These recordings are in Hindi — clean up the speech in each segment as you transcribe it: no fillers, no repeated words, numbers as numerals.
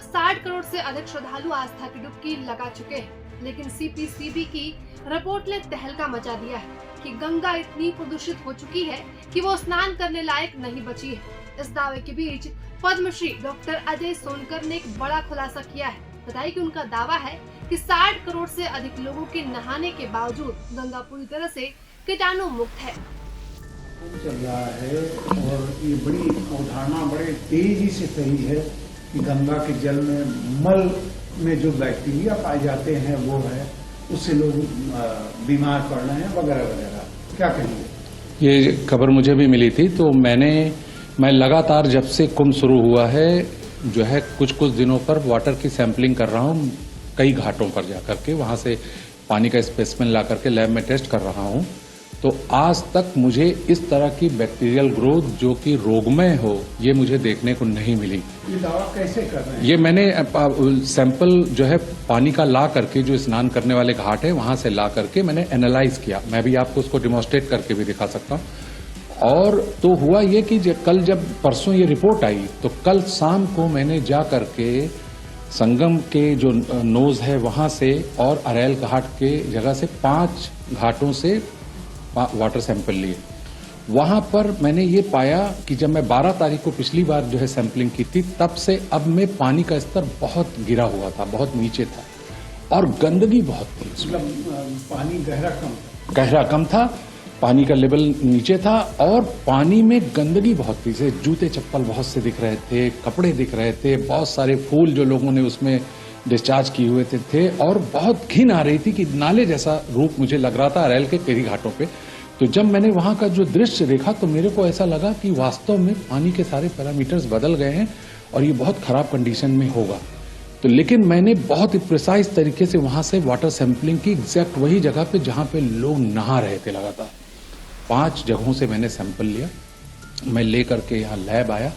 60 करोड़ से अधिक श्रद्धालु आस्था की डुबकी लगा चुके हैं, लेकिन सीपीसीबी की रिपोर्ट ने तहलका मचा दिया है कि गंगा इतनी प्रदूषित हो चुकी है कि वो स्नान करने लायक नहीं बची है। इस दावे के बीच पद्मश्री डॉक्टर अजय सोनकर ने एक बड़ा खुलासा किया है। बताया कि उनका दावा है कि 60 करोड़ से अधिक लोगों के नहाने के बावजूद गंगा पूरी तरह से कीटाणु मुक्त है। चल रहा है और ये बड़ी अवधारणा बड़े तेजी से फैली है कि गंगा के जल में मल में जो बैक्टीरिया पाए जाते हैं वो है, उससे लोग बीमार पड़ रहे हैं वगैरह वगैरह। क्या कहेंगे? ये खबर मुझे भी मिली थी, तो मैं लगातार जब से कुंभ शुरू हुआ है जो है कुछ दिनों पर वाटर की सैंपलिंग कर रहा हूँ, कई घाटों पर जाकर के वहाँ से पानी का स्पेसिमेन ला करके लैब में टेस्ट कर रहा हूँ। तो आज तक मुझे इस तरह की बैक्टीरियल ग्रोथ जो कि रोगमय हो ये मुझे देखने को नहीं मिली। ये दावा कैसे कर रहे हैं? ये मैंने सैंपल जो है पानी का ला करके जो स्नान करने वाले घाट है वहां से ला करके मैंने एनालाइज किया। मैं भी आपको उसको डिमॉन्स्ट्रेट करके भी दिखा सकता हूँ। और तो हुआ ये कि कल जब परसों ये रिपोर्ट आई तो कल शाम को मैंने जा करके संगम के जो नोज है वहां से और अरैल घाट के जगह से 5 घाटों से वाटर सैंपल लिए। वहां पर मैंने ये पाया कि जब मैं 12 तारीख को पिछली बार जो है सैंपलिंग की थी तब से अब में पानी का स्तर बहुत गिरा हुआ था, बहुत नीचे था और गंदगी बहुत थी। मतलब पानी गहरा कम था, पानी का लेवल नीचे था और पानी में गंदगी बहुत थी। जैसे जूते चप्पल बहुत से दिख रहे थे, कपड़े दिख रहे थे, बहुत सारे फूल जो लोगों ने उसमें डिस्चार्ज किए हुए थे और बहुत घिन आ रही थी कि नाले जैसा रूप मुझे लग रहा था अरैल के कई घाटों पे। तो जब मैंने वहां का जो दृश्य देखा तो मेरे को ऐसा लगा कि वास्तव में पानी के सारे पैरामीटर्स बदल गए हैं और ये बहुत खराब कंडीशन में होगा। तो लेकिन मैंने बहुत ही प्रिसाइज तरीके से वहां से वाटर सैंपलिंग की, एग्जैक्ट वही जगह पे जहां पे लोग नहा रहे थे लगातार। 5 जगहों से मैंने सैंपल लिया, मैं लेकर के यहाँ लैब आया।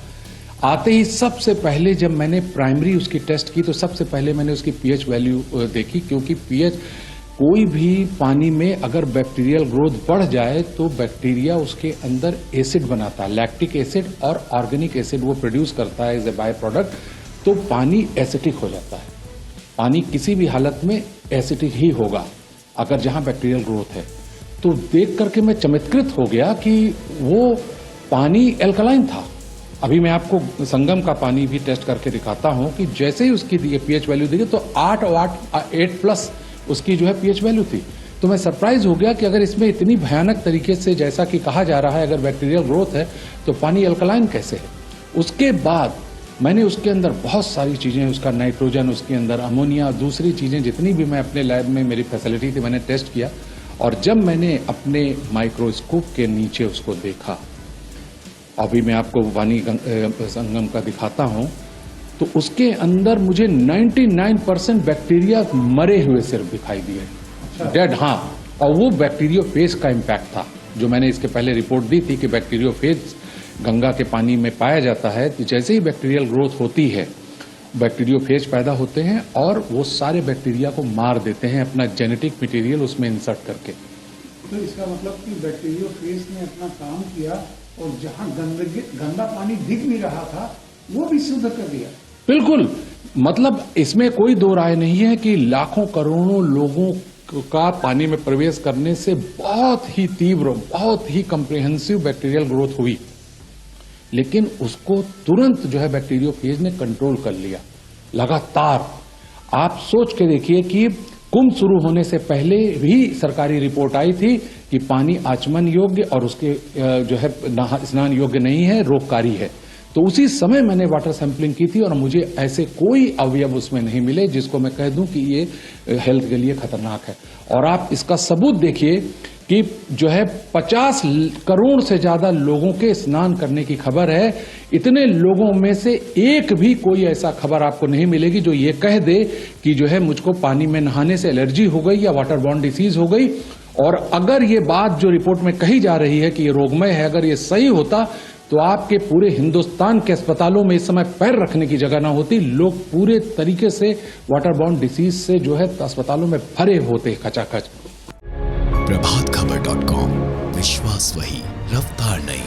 आते ही सबसे पहले जब मैंने प्राइमरी उसकी टेस्ट की तो सबसे पहले मैंने उसकी पीएच वैल्यू देखी, क्योंकि पीएच कोई भी पानी में अगर बैक्टीरियल ग्रोथ बढ़ जाए तो बैक्टीरिया उसके अंदर एसिड बनाता है, लैक्टिक एसिड और ऑर्गेनिक एसिड वो प्रोड्यूस करता है एज ए बाय प्रोडक्ट, तो पानी एसिडिक हो जाता है। पानी किसी भी हालत में एसिडिक ही होगा अगर जहां बैक्टीरियल ग्रोथ है। तो देख करके मैं चमत्कृत हो गया कि वो पानी एल्कलाइन था। अभी मैं आपको संगम का पानी भी टेस्ट करके दिखाता हूं कि जैसे ही उसकी पीएच वैल्यू देखी तो 8 प्लस उसकी जो है पीएच वैल्यू थी। तो मैं सरप्राइज हो गया कि अगर इसमें इतनी भयानक तरीके से जैसा कि कहा जा रहा है अगर बैक्टीरियल ग्रोथ है तो पानी अल्कलाइन कैसे है। उसके बाद मैंने उसके अंदर बहुत सारी चीजें, उसका नाइट्रोजन, उसके अंदर अमोनिया, दूसरी चीजें जितनी भी मैं अपने लैब में मेरी फैसिलिटी थी मैंने टेस्ट किया। और जब मैंने अपने माइक्रोस्कोप के नीचे उसको देखा, अभी मैं आपको पानी संगम का दिखाता हूं, तो उसके अंदर मुझे 99% बैक्टीरिया मरे हुए सिर्फ दिखाई दिए, डेड। हाँ, और वो बैक्टीरियोफेज का इम्पैक्ट था जो मैंने इसके पहले रिपोर्ट दी थी कि बैक्टीरियोफेज गंगा के पानी में पाया जाता है। तो जैसे ही बैक्टीरियल ग्रोथ होती है बैक्टीरियोफेज पैदा होते हैं और वो सारे बैक्टीरिया को मार देते हैं अपना जेनेटिक मटेरियल उसमें इंसर्ट करके। तो इसका मतलब कि बैक्टीरियोफेज ने अपना काम किया और जहां गंदा पानी दिख भी रहा था वो भी शुद्ध कर दिया। बिल्कुल, मतलब इसमें कोई दो राय नहीं है कि लाखों करोड़ों लोगों का पानी में प्रवेश करने से बहुत ही तीव्र, बहुत ही कम्प्रिहेंसिव बैक्टीरियल ग्रोथ हुई, लेकिन उसको तुरंत जो है बैक्टीरियोफेज ने कंट्रोल कर लिया लगातार। आप सोच के देखिए कि कुंभ शुरू होने से पहले भी सरकारी रिपोर्ट आई थी कि पानी आचमन योग्य और उसके जो है स्नान योग्य नहीं है, रोगकारी है। तो उसी समय मैंने वाटर सैंपलिंग की थी और मुझे ऐसे कोई अवयव उसमें नहीं मिले जिसको मैं कह दूं कि ये हेल्थ के लिए खतरनाक है। और आप इसका सबूत देखिए कि जो है 50 करोड़ से ज्यादा लोगों के स्नान करने की खबर है। इतने लोगों में से एक भी कोई ऐसा खबर आपको नहीं मिलेगी जो ये कह दे कि जो है मुझको पानी में नहाने से एलर्जी हो गई या वाटर बॉर्न डिसीज हो गई। और अगर ये बात जो रिपोर्ट में कही जा रही है कि ये रोगमय है, अगर ये सही होता तो आपके पूरे हिंदुस्तान के अस्पतालों में इस समय पैर रखने की जगह ना होती। लोग पूरे तरीके से वाटर बॉर्न डिसीज से जो है अस्पतालों में भरे होते खचाखच। प्रभातखबर.com, विश्वास वही, रफ्तार नहीं।